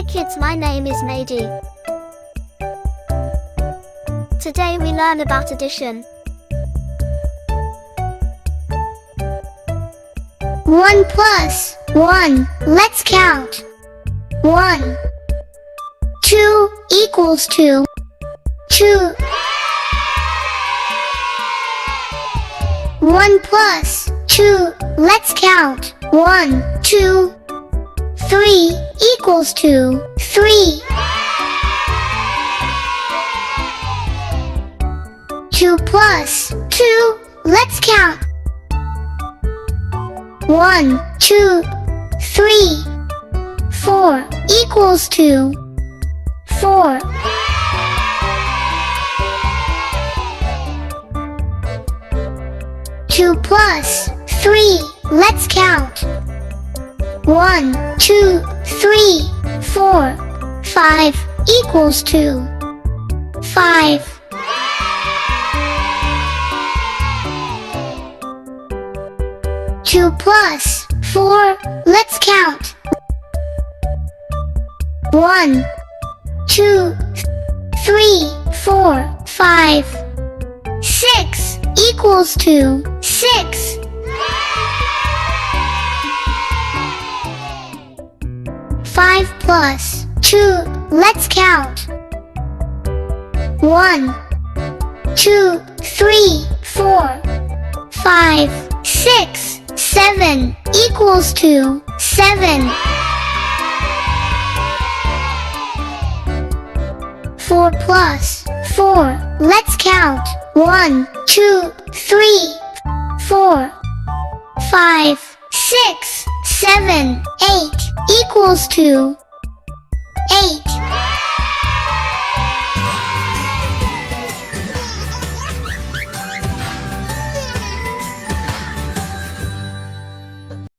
kids, my name is Nady. Today we learn about addition. 1 plus 1. Let's count. 1. 2 equals 2. 2. 1 plus 2. Let's count. 1, 2. 3 equals 2. 3. 2 plus 2. Let's count. 1, 2, 3. 4 equals 2. 4. 2 plus 3. Let's count. 1, 2, 3, 4. 5 equals 2. 5. 2 plus 4. Let's count. 1, 2, 3, 4, 5. 6 equals 2. 6. 5 plus 2. Let's count. 1, 2, 3, 4, 5, 6. 7 equals 2. 7. 4 plus 4. Let's count. 1, 2, 3, 4, 5, 6, 7, 8 equals 2.